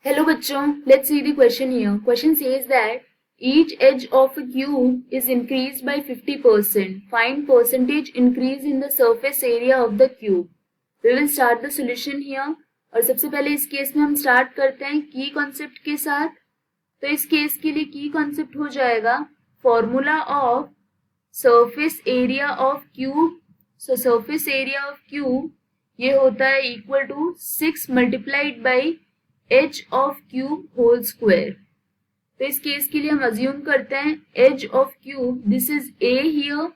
Hello bachchon, let's see the question here. Question says that each edge of a cube is increased by 50%. Find percentage increase in the surface area of the cube. We will start the solution here. और सबसे पहले इस case में हम start करते हैं की concept के साथ. तो इस केस के लिए की कॉन्सेप्ट हो जाएगा formula of surface area of cube. So surface area of cube ये होता है equal to 6 multiplied by edge of cube whole square. तो इस केस के लिए हम अज्यूम करते हैं edge of cube this is a here.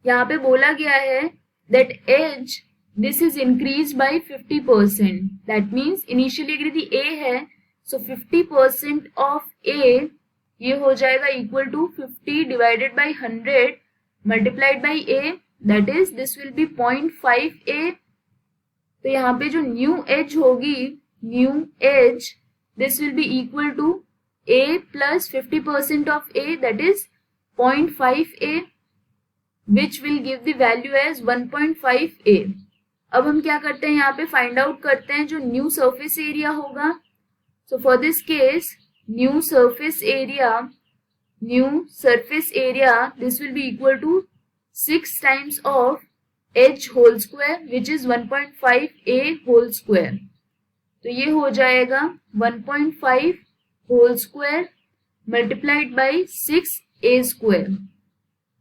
यहाँ पे बोला गया है that edge this is increase by 50%. That means initially अगर यदि ए है सो 50% ऑफ ए ये हो जाएगा equal to 50 divided by 100 multiplied by a. That is this will be 0.5 a. तो यहाँ पे जो न्यू एज होगी new edge this will be equal to a plus 50% of a that is 0.5 a which will give the value as 1.5 a. अब हम क्या करते हैं यहाँ पे फाइंड आउट करते हैं जो न्यू सरफेस एरिया होगा. So for this case new surface area this will be equal to 6 times of h whole square which is 1.5 a whole square. तो ये हो जाएगा 1.5 whole square multiplied by 6 a square.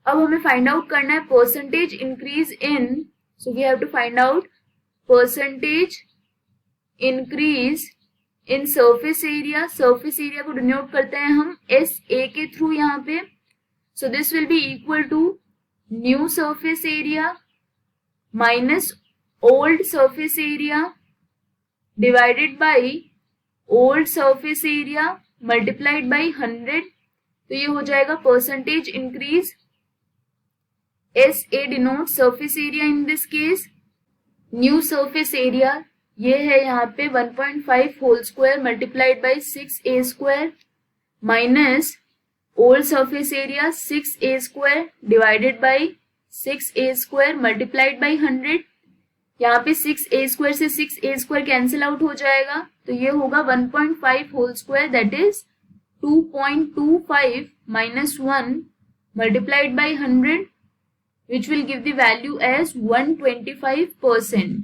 अब हमें find out करना है percentage increase in. So we have to find out percentage increase in surface area. सरफेस एरिया को डिनोट करते हैं हम एस ए के थ्रू यहाँ पे. So this will be equal to new surface area minus old surface area divided by old surface area multiplied by 100. तो ये हो जाएगा percentage increase. S A denote surface area in this case. New surface area ये है यहाँ पे 1.5 whole square multiplied by 6 a square minus old surface area 6 a square divided by 6 a square multiplied by 100. यहाँ पे 6 a square से 6 a square cancel out हो जाएगा. तो ये होगा 1.5 whole square that is 2.25 minus 1 multiplied by 100 which will give the value as 125%.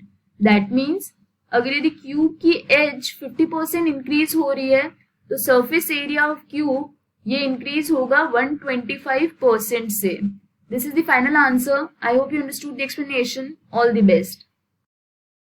That means अगर यदि क्यूब की एज 50% इंक्रीज हो रही है तो सरफेस एरिया ऑफ क्यूब ये इंक्रीज होगा 125% से. This is the final answer. I hope you understood the explanation. All the best.